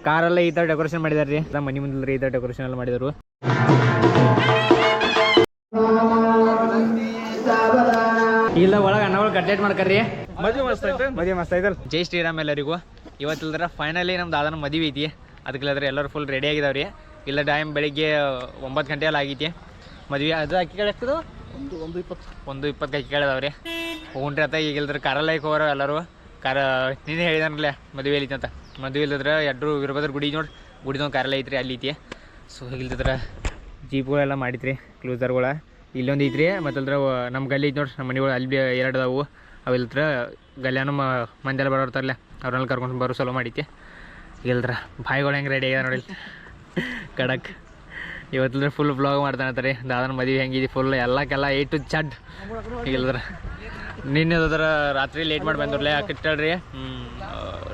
ಕಾರೆಲ್ಲ ಈ ಥರ ಡೆಕೋರೇಷನ್ ಮಾಡಿದಾರೆ ರೀ. ಮನೆ ಮುಂದೆ ಈ ಥರ ಡೆಕೋರೇಷನ್ ಎಲ್ಲ ಮಾಡಿದರು. ಇಲ್ಲ ಒಳಗೆ ಅನ್ನಗಳು ಕಟ್ಲೇಟ್ ಮಾಡ್ಕರ್ರಿ. ಮದುವೆ ಮಸ್ತ್ ಐತಲ್. ಜೈ ಶ್ರೀರಾಮ್ ಎಲ್ಲರಿಗೂ. ಇವತ್ತಿಲ್ದ್ರ ಫೈನಲಿ ನಮ್ಮ ದಾದನ ಮದುವೆ ಐತಿ. ಅದಕ್ಕಿಲ್ಲದ್ರೆ ಎಲ್ಲರೂ ಫುಲ್ ರೆಡಿ ಆಗಿದಾವ್ರಿ. ಇಲ್ಲ ಟೈಮ್ ಬೆಳಿಗ್ಗೆ 9 ಗಂಟೆ ಎಲ್ಲ ಆಗೈತಿ ಮದುವೆ. ಅದು ಅಕ್ಕಿ ಕಾಳು ಎಷ್ಟದು 1:20 ಅಕ್ಕಿ ಕಾಳಿದಾವ್ರಿ. ಹೋಗ್ರಿ ಆತ. ಈಗ ಇಲ್ದ್ರೆ ಕಾರಲ್ಲ ಹೋಗೋರು ಎಲ್ಲರೂ. ನೀನು ಹೇಳಿದಾನಲ್ಲ ಮದುವೆ ಐತಿ ಅಂತ. ಮದುವೆ ಇಲ್ಲದ್ರೆ ಎಡ್ರು ವೀರಭದ್ರ ಗುಡಿ ನೋಡಿ, ಗುಡಿದೊಂದು ಕಾರಲ್ಲ ಐತ್ರಿ, ಅಲ್ಲಿ ಐತಿ. ಸೊ ಇಲ್ದಿದ್ರೆ ಜೀಪ್ಗಳೆಲ್ಲ ಮಾಡಿತ್ರಿ ಕ್ಲೂಸರ್ಗಳ. ಇಲ್ಲೊಂದು ಐತ್ರಿ. ಮತ್ತಲ್ದ್ರ ನಮ್ಮ ಗಲ್ಲಿ ಐತಿ ನೋಡ್ರಿ, ನಮ್ಮ ಮನೆಗಳು ಅಲ್ಲಿ 2 ಅದಾವು. ಅವಿಲ್ದ್ರ ಗಲ್ಯಾನು ಮಂದೆಲ್ಲ ಬರೋರ್ತಾರಲ್ಲ ಅವ್ರನ್ನೆಲ್ಲ ಕರ್ಕೊಂಡು ಬರೋ ಸಲೋ ಮಾಡೈತಿ. ಇಲ್ದ್ರ ಬಾಯಿಗಳು ಹೆಂಗೆ ರೆಡಿ ಆಗ್ಯಾವ ನೋಡಿ ಕಡಕ್. ಇವತ್ತಿಲ್ದ್ರೆ ಫುಲ್ ಬ್ಲಾಗ್ ಮಾಡ್ತಾನೆ ದಾದನ ಮದುವೆ ಹೆಂಗಿದೆ ಫುಲ್ ಎಲ್ಲಕ್ಕೆಲ್ಲ A to Z. ಇಲ್ದ್ರ ನಿನ್ನೆ ಹೋದ್ರ ರಾತ್ರಿ ಲೇಟ್ ಮಾಡಿ ಬಂದ್ರಲ್ಲ ಯಾಕಿಟ್ಟಳ್ರಿ.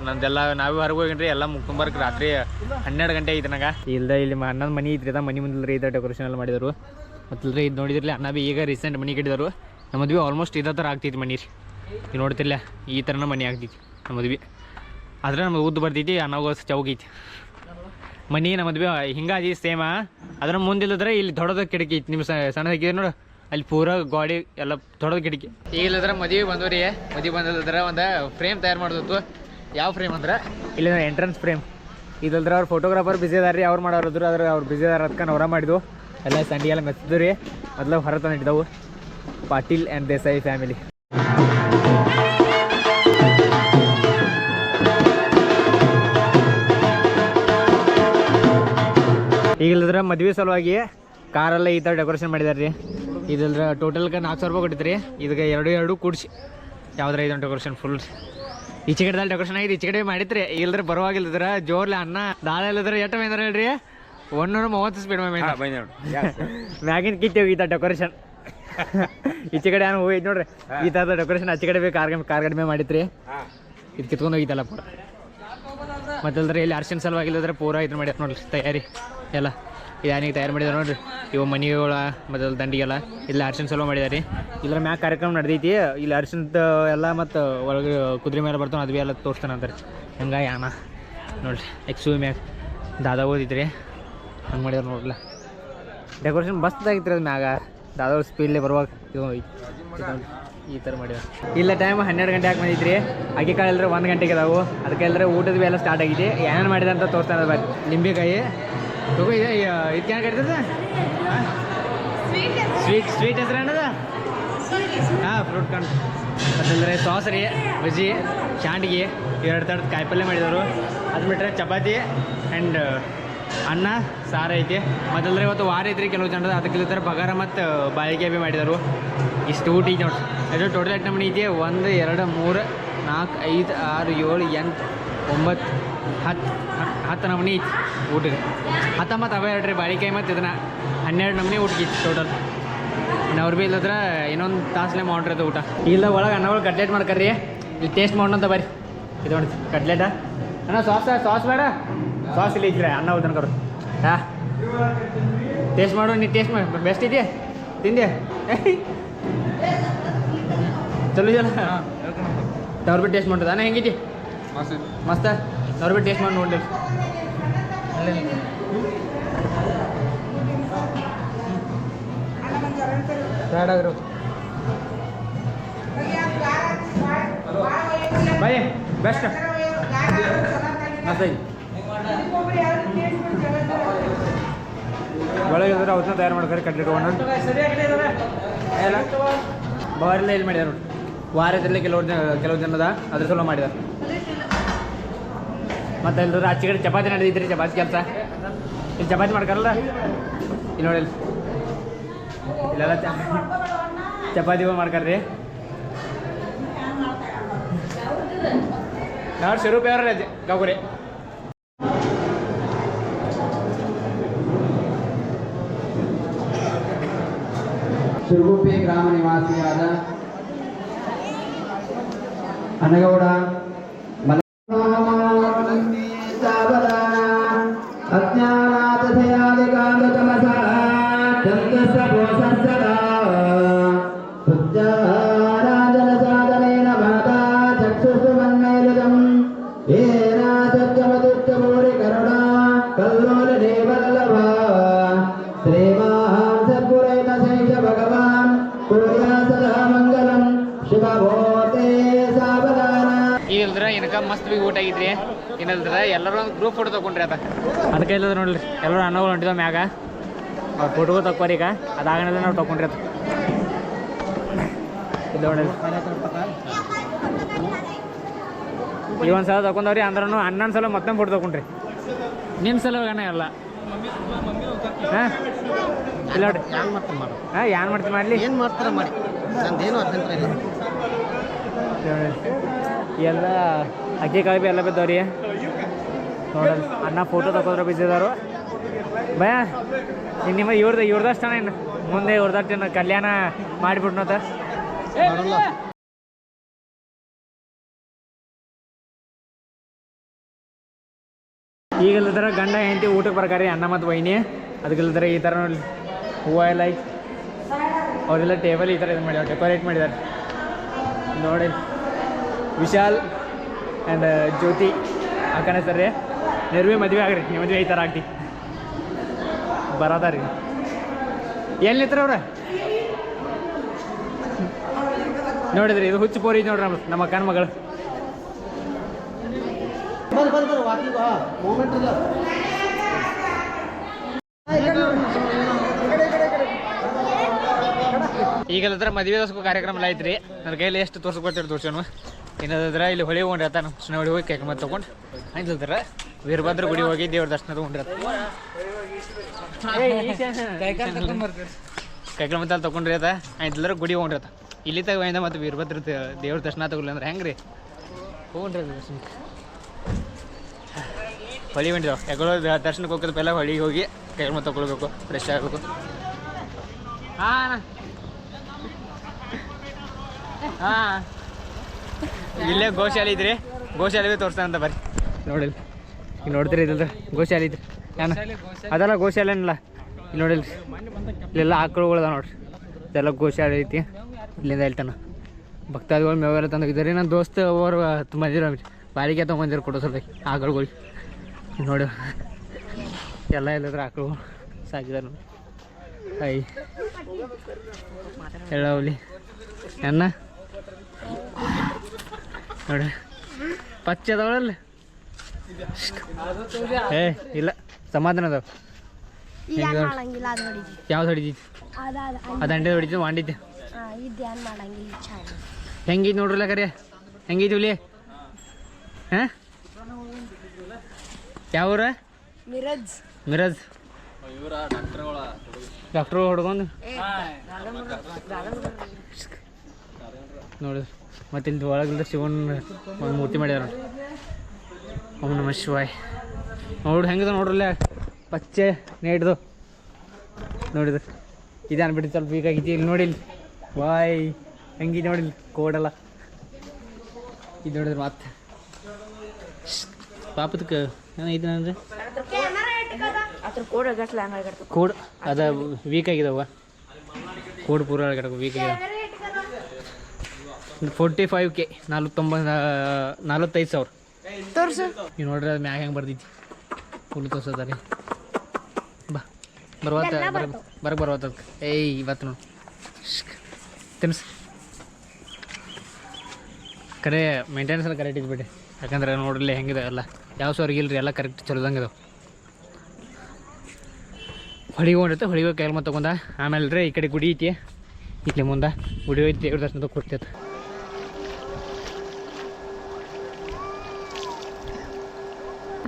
ನಂದೆಲ್ಲ ನಾವೇ ಹೊರಗೆ ಹೋಗಿನ್ರಿ. ಎಲ್ಲ ಮುಗ್ಕೊಂಬರ್ಕ್ ರಾತ್ರಿ 12 ಗಂಟೆ ಐತಿ ನನಗೆ. ಇಲ್ಲಿ ಅಣ್ಣನ ಮನೆ ಐತ್ರಿ. ಅದ ಮನೆ ಮುಂದೆ ಈ ಥರ ಡೆಕೋರೇಷನ್ ಎಲ್ಲ ಮಾಡಿದರು. ಮತ್ತಲ್ರಿ ಇದು ನೋಡಿದ್ರಲ್ಲ ಅಣ್ಣ ಬಿ ಈಗ ರೀಸೆಂಟ್ ಮನೆ ಕಟ್ಟಿದರು. ನಮ್ಮ ಮದುವೆ ಆಲ್ಮೋಸ್ಟ್ ಇದೇ ಥರ ಆಗ್ತೈತಿ ಮನೆ ರೀ. ಈಗ ನೋಡ್ತಿರ್ಲ ಈ ಥರನ ಮನೆ ಆಗ್ತೈತಿ ನಮ್ಮ ಮದುವೆ. ಆದ್ರೆ ನಮ್ಗೆ ಉದ್ದು ಬರ್ತೈತಿ, ಅನ್ನೋಗ ಚೌಕೈತಿ ಮನೆ. ನಮ್ಮ ಮದುವೆ ಹಿಂಗಾಗಿ ಸೇಮ. ಅದ್ರ ಮುಂದಿಲ್ಲದ್ರೆ ಇಲ್ಲಿ ದೊಡ್ಡದ ಕಿಟಕಿ ಐತಿ. ನಿಮ್ಮ ಸಣ್ಣ ಹಾಕಿದ್ರೆ ನೋಡು ಅಲ್ಲಿ ಪೂರ ಗಾಡಿ ಎಲ್ಲ ದೊಡ್ಡದ ಕಿಟಕಿ. ಈಗಿಲ್ಲದ್ರೆ ಮದುವೆ ಬಂದವ್ರಿ. ಮದುವೆ ಬಂದಿಲ್ಲದ್ರೆ ಒಂದು ಫ್ರೇಮ್ ತಯಾರು ಮಾಡೋದು. ಯಾವ ಫ್ರೇಮ್ ಅಂದ್ರೆ ಇಲ್ಲಿ ಎಂಟ್ರೆನ್ಸ್ ಫ್ರೇಮ್. ಇದಲ್ದ್ರೆ ಅವ್ರು ಫೋಟೋಗ್ರಾಫರ್ ಬಿಸಿ ಅದಾರ ರೀ. ಅವ್ರು ಮಾಡೋರಿದ್ರು. ಆದ್ರೆ ಅವ್ರು ಬಿಸಿ ಅದಾರ ಅದಕ್ಕೆ ಅವರ ಮಾಡಿದ್ವು. ಎಲ್ಲ ಸಂಡಿ ಎಲ್ಲ ಮೆಚ್ಚಿದ್ವು ರೀ. ಮೊದಲು ಹೊರ ತಂದಿದ್ದವು ಪಾಟೀಲ್ ಆ್ಯಂಡ್ ದೇಸಾಯಿ ಫ್ಯಾಮಿಲಿ. ಈಗಿಲ್ಲದ್ರೆ ಮದುವೆ ಸಲುವಾಗಿ ಕಾರೆಲ್ಲ ಈ ಥರ ಡೆಕೋರೇಷನ್ ಮಾಡಿದಾರೆ ರೀ. ಇದಿಲ್ದ್ರೆ ಟೋಟಲ್ಗೆ 400 ರೂಪಾಯಿ ಕೊಟ್ಟಿದ್ರಿ. ಇದಕ್ಕೆ 2 ಕೂಡಿಸಿ ಯಾವ್ದಾರ ಇದೊಂದು ಡೆಕೋರೇಷನ್ ಫುಲ್ ಈಚೆ ಕಡೆದಲ್ಲಿ ಡೆಕೋರೇಷನ್ ಆಗಿದೆ. ಈಚೆ ಕಡೆ ಮಾಡಿದ್ರಿ. ಇಲ್ಲದ್ರೆ ಬರುವಾಗಿಲ್ಲದ್ರೆ ಜೋರ್ಲಿ ಅನ್ನ ದಾಳೆ ಇಲ್ಲದ್ರೆ ಎಷ್ಟು ಬಂದಾರ ಹೇಳ್ರಿ 130 ಸ್ಪೀಡ್ ಮ್ಯಾಗಿನ ಕಿತ್ತೇವು ಈ ಥರ ಡೆಕೋರೇಷನ್. ಈಚೆ ಕಡೆ ಏನು ಹೋಗಿದ್ದು ನೋಡ್ರಿ ಈ ಥರದ ಡೆಕೋರೇಷನ್. ಆಚೆ ಕಡೆ ಕಾರ್ ಕಡಿಮೆ ಮಾಡಿದ್ರಿ. ಇದು ಕಿತ್ಕೊಂಡು ಹೋಗಿತ್ತಲ್ಲ ಪೂರ. ಮತ್ತಲ್ದ್ರೆ ಇಲ್ಲಿ ಅರ್ಶಿನ ಸಲುವಾಗಿಲ್ಲದ್ರೆ ಪೂರ ಇದ್ರ ಮಾಡ್ಯಾರ ನೋಡ್ರಿ ತಯಾರಿ ಎಲ್ಲ. ಯಾನಿಗೆ ತಯಾರು ಮಾಡಿದಾರೆ ನೋಡ್ರಿ. ಇವು ಮನೆಗಳ ಮತ್ತು ದಂಡಿಗೆಲ್ಲ ಇಲ್ಲಿ ಅರ್ಶಿನ ಸಲುವಾಗಿ ಮಾಡಿದಾರೆ. ಇಲ್ಲರ ಮ್ಯಾಗ ಕಾರ್ಯಕ್ರಮ ನಡೆದೈತಿ. ಇಲ್ಲಿ ಅರ್ಶಿನದ ಎಲ್ಲ ಮತ್ತು ಒಳಗೆ ಕುದುರೆ ಮೇಲೆ ಬರ್ತಾನೆ ಅದು ಎಲ್ಲ ತೋರಿಸ್ತಾನೆ ಅಂತಾರೆ. ಹಂಗೆ ಯಾನ ನೋಡ್ರಿ ಎಕ್ಸೂ ಮ್ಯಾಗ ದಾದ ಓದಿದ್ರಿ. ಹಂಗೆ ಮಾಡ್ಯಾರ ನೋಡ್ರಲ್ಲ ಡೆಕೋರೇಷನ್ ಮಸ್ತಾಗಿತ್ತು ಅದು ಮ್ಯಾಗ. ದಾದ ಸ್ಪೀಡ್ಲೇ ಬರುವಾಗ ಈ ಥರ ಮಾಡ್ಯಾರ. ಇಲ್ಲ ಟೈಮ್ 12 ಗಂಟೆ ಹಾಕಿ ಬಂದಿದ್ರಿ. ಅಕ್ಕಿ ಕಾಳು ಎಲ್ಲರೂ 1 ಗಂಟೆಗೆ ಅದಾವು. ಅದಕ್ಕೆ ಎಲ್ಲರೂ ಊಟದ ಎಲ್ಲ ಸ್ಟಾರ್ಟ್ ಆಗಿದೆ. ಏನೇನು ಮಾಡಿದೆ ಅಂತ ತೋರಿಸ್ತಾನೆ ಬರ್ರಿ. ಲಿಂಬೆಕಾಯಿ ತಗೋ ಇದೆ. ಇದಕ್ಕೆ ಏನು ಕಟ್ತದೆ ಸ್ವೀಟ್ ಹೆಸರು ಏನದ? ಹಾಂ ಫ್ರೂಟ್ ಕಾರ್ನ್. ಮತ್ತಂದರೆ ಸಾಸ್ ರೀ, ಬಜ್ಜಿ, ಶಾಂಡ್ಗಿ, 2 ಥರದ ಕಾಯಿಪಲ್ಯ ಮಾಡಿದವರು. ಅದು ಬಿಟ್ಟರೆ ಚಪಾತಿ ಆ್ಯಂಡ್ ಅನ್ನ ಸಾರು ಐತಿ. ಮತ್ತಂದ್ರೆ ಇವತ್ತು ವಾರ ಐತ್ರಿ ಕೆಲವು ಜನರು. ಅದಕ್ಕಿಲ್ಲದ್ರೆ ಬಗಾರ ಮತ್ತು ಬಾಳಿಕೆ ಭೀ ಮಾಡಿದರು. ಇಷ್ಟು ಊಟ ಐತಿ ನೋಡ್ರಿ. ಅದು ಟೋಟಲ್ ಐಟಮ್ ಮನೆ ಐತಿ 1 2 3 4 5 6 7 8 9 10 ನಮೂನಿ ಐತಿ ಊಟಕ್ಕೆ. 19 ಅವೇ ಹೇಳ್ರಿ ಬಾಳಿಕಾಯಿ ಮತ್ತು ಇದನ್ನ 12 ನಮೂನಿ ಊಟಕ್ಕೆ ಐತಿ ಟೋಟಲ್. ಅವ್ರು ಭೀ ಇಲ್ಲದ್ರೆ ಇನ್ನೊಂದು ತಾಸಲ್ಲೇ ಮಾಡಿರೋದು ಊಟ. ಇಲ್ಲ ಒಳಗೆ ಅನ್ನಗಳು ಕಟ್ಲೆಟ್ ಮಾಡ್ಕರ್ರಿ. ಇಲ್ಲಿ ಟೇಸ್ಟ್ ಮಾಡೋಣ ಅಂತ ಬರ್ರಿ. ಇದು ನೋಡಿ ಕಟ್ಲೆಟ ಅಣ್ಣ. ಸಾಸ್ ಬೇಡ, ಸಾಸ್ ಇಲ್ಲಿ ಐತ್ರಿ. ಅನ್ನ ಹೋಗ್ತಾನೆ ಹಾಂ ಟೇಸ್ಟ್ ಮಾಡು. ನೀ ಟೇಸ್ಟ್ ಮಾಡಿ ಬೆಸ್ಟ್ ಇದೆಯಾ ತಿಂದೆ ಚಲೋ ಜನ ಅವ್ರು ಭೀ ಟೇಸ್ಟ್ ಮಾಡ್ತದ ಅಣ್ಣ. ಹೆಂಗೈತಿ ಮಸ್ತ. ಅವ್ರು ಭೀ ಟೇಸ್ಟ್ ಮಾಡಿ ನೋಡ್ರಿ. ಬೇಡಾಗ್ರು ಬಾಯ್ ಬೆಸ್ಟ್ ಮಸ್ತ್ ಐತಿ. ಒಳಗೆ ಅವನ್ನ ತಯಾರು ಮಾಡ್ತಾರೆ ಕಟ್ಲೆಟ್ ಹೋಗೋಣ. ಬಾರೆಲ್ಲ ಎಲ್ಲಿ ಮಾಡಿದಾರೆ ನೋಡಿ. ವಾರದಲ್ಲಿ ಕೆಲವು ಜನದ ಅದ್ರ ಸಲ ಮಾಡಿದಾರೆ. ಮತ್ತು ಎಲ್ಲರೂ ಆಚೆ ಕಡೆ ಚಪಾತಿ ನಡೆದಿದ್ರಿ. ಚಪಾತಿ ಕೆಲಸ ಇಲ್ಲಿ ಚಪಾತಿ ಮಾಡ್ಕಾರಲ್ಲ ಇಲ್ಲಿ ನೋಡಿ. ಇಲ್ಲೆಲ್ಲ ಚಪಾತಿಗಳು ಮಾಡ್ಕಾರ್ರಿ. ನಾವು ಸ್ವರೂಪ ಅವ್ರ ಗೌರಿ ಶಿರಗುಪ್ಪಿ ಗ್ರಾಮ ನಿವಾಸಿಯಾದ ಅನಗೌಡ ಕರುಣ ಮಸ್ತ್ ಊಟ ಆಗಿದ್ರಿ. ಏನಲ್ದ್ರ ಎಲ್ಲರೂ ಒಂದು ಗ್ರೂಪ್ ಫೋಟೋ ತೊಗೊಂಡ್ರಿ ಅದಕ್ಕೆ ಇಲ್ಲದ ನೋಡ್ರಿ ಎಲ್ಲರೂ ಅನ್ನಗಳು ಹೊಂಟಿದ ಮ್ಯಾಗ ಅವ್ರು ಫೋಟೋಗೂ ತಕ್ಕೋರಿ. ಈಗ ಅದಾಗನೆಲ್ಲ ನಾವು ತೊಗೊಂಡ್ರಿ ಅದು ಇದು ನೋಡ್ರಿ ಈಗ ಒಂದು ಸಲ ತೊಗೊಂಡವ್ರಿ ಅಂದ್ರೂ ಹನ್ನೊಂದು ಸಲ ಮತ್ತೊಂದು ಫೋಟೋ ತೊಗೊಂಡ್ರಿ. ನಿನ್ನ ಸಲ ಹೋಗೋಣ ಎಲ್ಲ ಹಾಂ ಇಲ್ಲ ನೋಡ್ರಿ ಏನು ಮಾಡ್ತಾರೆ ಮಾಡು ಹಾಂ ಏನು ಮಾಡ್ತೀವಿ ಮಾಡಲಿ ಏನು ಮಾಡ್ತಾರೆ ಮಾಡಿ ನಂದೇನು ಅಭ್ಯಂತರ ಇಲ್ಲ. ಎಲ್ಲ ಅಕ್ಕಿ ಕಾಳು ಭೀ ಎಲ್ಲ ಬಿದ್ದವ್ರಿ ನೋಡಲ್ ಅಣ್ಣ ಫೋಟೋ ತಗೋದ್ರ ಬಿದ್ದಿದ್ದಾರು ಭಯ ಇನ್ನು ನಿಮ್ಮ ಇವ್ರದಷ್ಟನ ಇನ್ನು ಮುಂದೆ ಇವ್ರದಷ್ಟು ಕಲ್ಯಾಣ ಮಾಡಿಬಿಟ್ನಂತ ಮಾಡಲ್ಲ ಈಗಲ್ದರ ಗಂಡ ಹೆಂಡತಿ ಊಟಕ್ಕೆ ಬರ್ಕಾರಿ ಅಣ್ಣ ಮತ್ತು ವೈನಿ ಅದಕ್ಕಿಲ್ದರ ಈ ಥರ ನೋಡಿ ಹೂವು ಎಲ್ಲ ಐತಿ ಅವರೆಲ್ಲ ಟೇಬಲ್ ಈ ಥರ ಇದು ಮಾಡಿ ಡೆಕೋರೇಟ್ ಮಾಡಿದ್ದಾರೆ ನೋಡಿ. ವಿಶಾಲ್ ಆ್ಯಂಡ್ ಜ್ಯೋತಿ ಅಕ್ಕನ ಸರ್ ರೀ ನಿರ್ವೇ ಮದುವೆ ಆಗ್ರಿ ನೀವು ಮದುವೆ ಈ ಥರ ಆಗ್ತಿ ಬರೋದ ರೀ ಎಲ್ಲಿ ನಿಂತ್ರ ಅವ್ರ ನೋಡಿದ್ರಿ ಇದು ಹುಚ್ಚು ಪೋರಿ ನೋಡ್ರಿ ನಮ್ಮ ಅಕ್ಕನ ಮಗಳು ಬರ್ರಿ ವಾಕಿಂಗ್ ಮೂಮೆಂಟ್ ಇಲ್ಲ. ಈಗಲ್ದ್ರ ಮದುವೆ ದೋಸ್ಕೋ ಕಾರ್ಯಕ್ರಮ ಎಲ್ಲ ಐತ್ರಿ. ನನ್ನ ಕೈಯಲ್ಲಿ ಎಷ್ಟು ತೋರ್ಸ್ಕೊಡ್ತೀರಿ ತೋರ್ಸೋನು ಏನಾದ್ರ ಇಲ್ಲಿ ಹೊಳಿ ಹೋಗಿರ್ತಾನ ಸುಮ್ಮನೆ ಹೊಳಿ ಹೋಗಿ ಕೇಕ್ ಮತ್ತೆ ತೊಗೊಂಡು ಆಯ್ತಲ್ದ್ರ ವೀರಭದ್ರ ಗುಡಿ ಹೋಗಿ ದೇವ್ರ ದರ್ಶನ ತೊಗೊಂಡಿರತ್ತ ಕೈಕಲ್ ಮತ್ತೆ ಅಲ್ಲಿ ತೊಗೊಂಡ್ರಿ ಆತ ಆಯ್ತಲ್ದ್ರ ಗುಡಿ ಹೋಗಿರತ್ತ ಇಲ್ಲಿ ತಗೊಂಡ ಮತ್ತೆ ವೀರಭದ್ರ ದೇವ್ರ ದರ್ಶನ ತಗೊಳ್ಳಿ ಅಂದ್ರೆ ಹೆಂಗ್ರಿ ಹೋಗ್ರಿ ದರ್ಶನ ಹೊಳಿ ಹೊಂಟಿದಾವ ಯಾಕೋ ದರ್ಶನಕ್ಕೆ ಹೋಗೋದು ಪೆಲ್ಲ ಹೊಳಿಗೆ ಹೋಗಿ ಕೈ ಮತ್ತೆ ತೊಗೊಳ್ಬೇಕು ಫ್ರೆಶ್ ಆಗಬೇಕು. ಹಾಂ ಹಾಂ ಇಲ್ಲೇ ಗೋಶಾಲೆ ಇದ್ರಿ ಗೋಶಾಲೆ ತೋರಿಸ್ತಾನಂತ ಬರ್ರಿ ನೋಡಿಲ್ಲ ಈಗ ನೋಡ್ತೀರಿ ಇದ್ರ ಗೋಶಾಲೆ ಇದ್ರಿ ಏನು ಅದೆಲ್ಲ ಗೋಶಾಲೆ ಏನಿಲ್ಲ ಇಲ್ಲಿ ನೋಡಿಲ್ರಿ ಇಲ್ಲೆಲ್ಲ ಆಕಳುಗಳದ ನೋಡ್ರಿ ಇದೆಲ್ಲ ಗೋಶಾಲೆ ಐತಿ ಇಲ್ಲಿಂದ ಹೇಳ್ತಾನ ಭಕ್ತಾದಿಗಳು ಮೇವೆಲ್ಲ ತಂದಿದ್ದಾರೆ. ನನ್ನ ದೋಸ್ತ ಅವರು ಮಂದಿರ ಬಾಡಿಗೆ ತೊಗೊಂಬಂದಿರ ಕೊಡೋ ಸಲುವಾಗಿ ಆಕಳುಗಳು ನೋಡಿ ಎಲ್ಲ ಎಲ್ಲದ್ರ ಆಕಳುಗಳು ಸಾಕಿದಾರೆ ನೋಡಿ ಐ ಹೇಳವಲಿ ಅನ್ನ ನೋಡಿ ಪಚ್ಚೆ ಅದಾವಲ್ಲ ಏ ಇಲ್ಲ ಸಮಾಧಾನ ಅದಾವ ಯಾವ್ದು ಹೊಡಿತೈತಿ ಅದು ಅಂಡೆ ಹೊಡಿತೀವಿ ಮಾಡಿದ್ದೆ ಹೆಂಗಿದ್ ನೋಡ್ರಲ್ಲ ಕರೆ ಹೆಂಗಿದ್ದೀವಿ ಹಾಂ ಯಾವೂರ ಮಿರಜ್ ಡಾಕ್ಟ್ರು ಹೊಡ್ಕೊಂಡು ನೋಡಿ ಮತ್ತೆ ಇಲ್ಲಿ ಒಳಗಿಲ್ದ ಶಿವನ್ ಒಂದು ಮೂರ್ತಿ ಮಾಡ್ಯಾರ ನೋಡಿ ಓಂ ನಮಃ ಶಿವಾಯ್ ನೋಡ್ರಿ ಹೆಂಗದ ನೋಡ್ರಲ್ಲ ಪಚ್ಚೆ ನೇಟ್ದು ನೋಡಿದ್ರು ಇದು ಅನ್ಬಿಟ್ಟು ಸ್ವಲ್ಪ ಬೇಕಾಗಿತ್ತು ಇಲ್ಲಿ ನೋಡಿಲ್ಲ ವಾಯ್ ಹೆಂಗಿದೆ ನೋಡಿಲ್ಲ ಕೋಡಲ್ಲ ಇದು ನೋಡಿದ್ರೆ ಮತ್ತೆ ಪಾಪದಕ್ಕೆ ಏನೈತೆ ಅಂದರೆ ಕೋಡ್ ಅದ ವೀಕ್ ಆಗಿದಾವ ಕೋಡ್ ಪೂರ ವೀಕ್ ಆಗಿದಾವ 45K 45,000 ತೋರ್ಸು ನೀವು ನೋಡ್ರಿ ಅದು ಮ್ಯಾಗ ಹೆಂಗೆ ಬರ್ದೈತಿ ಫುಲ್ ತೋರ್ಸೋದಾರಿ ಬರವತ್ತ ಏಯ್ ಇವತ್ತು ನೋಡಿ ತಿನ್ಸ್ ಕರೆ ಮೇಂಟೆನೆನ್ಸ್ ಎಲ್ಲ ಕರೆಕ್ಟ್ ಇದ್ಬಿಡಿ ಯಾಕಂದ್ರೆ ನೋಡ್ರಿ ಹೆಂಗಿದೆ ಎಲ್ಲ ಯಾವ ಸೊರ್ಗಿಲ್ಲ ರೀ ಎಲ್ಲ ಕರೆಕ್ಟ್ ಚಲೋದಂಗೆ ಇದಾವೆ. ಹೊಳಿಗೊಂಡಿರುತ್ತೆ ಹೊಳಿಗೆ ಕೈಲಿ ಮತ್ತೆ ತಗೊಂಡ ಆಮೇಲೆ ರೀ ಈ ಕಡೆ ಗುಡಿ ಐತಿ ಇಲ್ಲಿ ಮುಂದೆ ಗುಡಿ ಐತಿ ದೇವ್ರ ದರ್ಶನ ಕೊಡ್ತೈತೆ.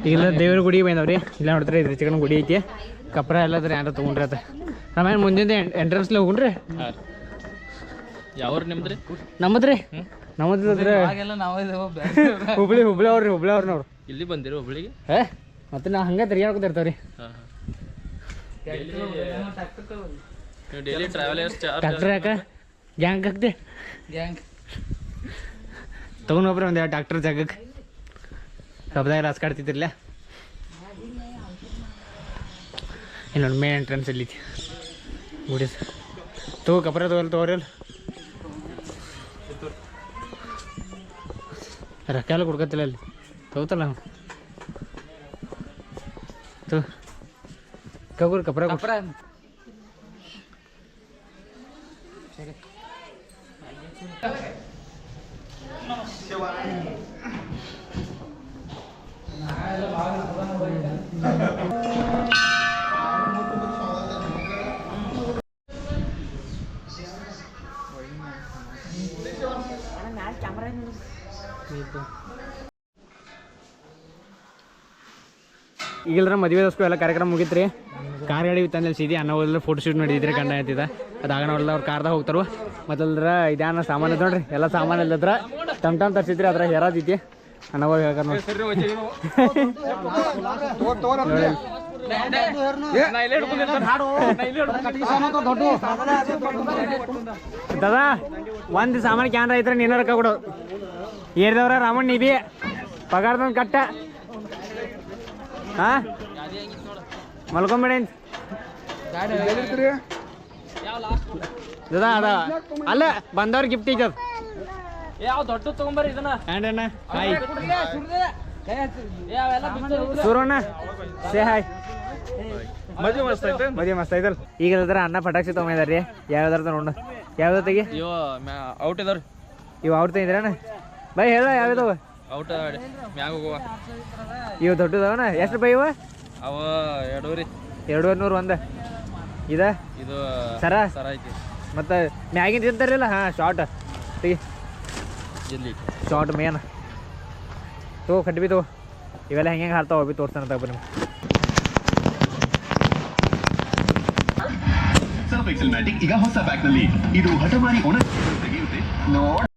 ಈಗೆಲ್ಲ ದೇವ್ರ ಗುಡಿಗೆ ಬಂದವ್ರಿ ಇಲ್ಲ ನೋಡ್ತಾರೆ ಇದ್ರ ಚಿಕನ್ ಗುಡಿ ಐತಿ ಕಪ್ರ ಎಲ್ಲದ್ರಿ ಯಾರು ತೊಗೊಂಡ್ರಿ ಆತ ಆಮೇಲೆ ಮುಂದಿನ ಎಂಟ್ರೆನ್ಸ್ಲೆ ಹೋಗ್ರಿ ಯಾವ್ರು ನಿಮ್ದ್ರಿ ನಮ್ಮದ್ರಿ ನಮ್ಮದ್ರ ಹುಬ್ಳಿ ಅವ್ರಿ ನಾವು ಇಲ್ಲಿ ಬಂದಿರಿ ಹುಬ್ಳಿಗೆ ಮತ್ತೆ ನಾ ಹಂಗೆ ತಿರ್ಗಾಡ್ಕೊತಿರ್ತಾವ್ರಿ ನೀವು ಡೈಲಿ ಟ್ರಾವೆಲರ್ಸ್ ಡಾಕ್ಟ್ರ್ ಯಾಕ ಗ್ಯಾಂಗ್ ಹಾಕ್ದೆ ತೊಗೊಂಡೋಗ್ರಿ ಒಂದು ಡಾಕ್ಟ್ರ್ ಜಾಗಕ್ಕೆ ಹಬ್ಬದಾಗ ರಾಸ್ ಕಾಡ್ತಿದ್ರಲ್ಲ ಇನ್ನೊಂದು ಮೇನ್ ಎಂಟ್ರೆನ್ಸ್ ಇಲ್ಲಿ ಗುಡಿ ತಗೋ ಕಪ್ರ ತಗೋರಲ್ಲ ರೊಕ್ಕ ಎಲ್ಲ ಕೊಡ್ಕತ್ತಿಲ್ಲ ಅಲ್ಲಿ ತಗೋತಲ್ಲ ಕಗುರ್ ಕಪ್ರ ಈಗಿಲ್ರ ಮದುವೆ ದೋಸ್ಕು ಎಲ್ಲ ಕಾರ್ಯಕ್ರಮ ಮುಗಿತ್ರಿ. ಕಾರ್ ಗಾಡಿ ತಂದಲ್ಲಿ ಸೀದಿ ಅನ್ನ ಹೋದ್ರೆ ಫೋಟೋ ಶೂಟ್ ಮಾಡಿದ್ರಿ ಕಂಡ ಆಯ್ತಿದ ಅದಾಗ ನೋಡಲ್ಲ ಅವ್ರು ಕಾರ್ದಾಗ ಹೋಗ್ತಾರು. ಮತ್ತಲ್ರ ಇದ್ಯಾನ ಸಾಮಾನು ನೋಡ್ರಿ ಎಲ್ಲ ಸಾಮಾನು ಇಲ್ಲದ್ರ ಟಮ್ ತರ್ಸಿದ್ರಿ ಅದ್ರ ಹೇರಾದೈತಿ ಅನ್ನ ಹೋಗಿ ಹೇಳ್ತಾರ ನೋಡಿ. ದಾದಾ ಒಂದು ಸಾಮಾನು ಕ್ಯಾನ್ರ ಐತ್ರ ನೀನ ರೊಕ್ಕ ಕೊಡು ಏರ್ದವ್ರ ರಾಮಣ್ಣ ನೀ ಬಿ ಪಗಾರ್ದಂದು ಕಟ್ಟ ಹಾ ಮಲ್ಕೊಂಬೇಡ ದಾದಾ ಅದ ಅಲ್ಲ ಬಂದವ್ರ ಗಿಫ್ಟ್ ಐತದ ಯಾವ ದೊಡ್ಡ ತಗೊಂಬರ್ರಿ ಇದನ್ನ ಹ್ಯಾಂಡಣ್ಣ ಹಾಯ್ ಯಾವೆಲ್ಲ ಸೂರಣ್ಣ ಸೇ ಹಾಯ್ ಮದುವೆ ಮಸ್ತ್ ಐತೆ ಮದುವೆ ಮಸ್ತ್ ಐತಲ್. ಈಗ ಅನ್ನ ಪಟಾಕ್ಷಿ ತೊಗೊಂಡಿದಾರ್ರಿ ಯಾವ್ದಾರ ನೋಡು ಯಾವ್ದು ತೆಗಿ ಇವ ಔಟ್ ಇದಾವ್ರಿ ಇವು ಅವ್ರು ತಂದಿದ್ರಣ್ಣ ಬೈ ಹೇಳ ಯಾವ್ದಾವ ಔಟ್ ಮ್ಯಾಗ ಹೋಗುವ ಇವು ದೊಡ್ಡದವನ ಎಷ್ಟು ರೂಪಾಯಿ ಇವ ಅವ 2 ರೀ 200 ಒಂದು ಇದ ಇದು ಸರ ಸರ ಐತಿ ಮತ್ತು ಮ್ಯಾಗಿನ ತಿಂತಾರಿಲ್ಲ ಹಾಂ ಶಾರ್ಟ್ ತೆಗಿ ಜಲ್ದಿ ಶಾರ್ಟ್ ಮೇನ್ ತಗೋ ಕಟ್ಟಿ ಬಿ ತಗೋ ಇವೆಲ್ಲ ಹೆಂಗೆ ಹಾರ್ತಾವ ಬಿ ತೋರಿಸ್ತಾನೆ ತಗೋ ನಿಮ್ಗೆ. ಸರ್ಫ್ ಎಕ್ಸೆಲ್ ಮ್ಯಾಟಿಕ್ ಈಗ ಹೊಸ ಪ್ಯಾಕ್ ನಲ್ಲಿ ಇದು ಹಠಮಾರಿ ಒಣ ತೆಗೆಯುತ್ತೆ ನೋಡಿ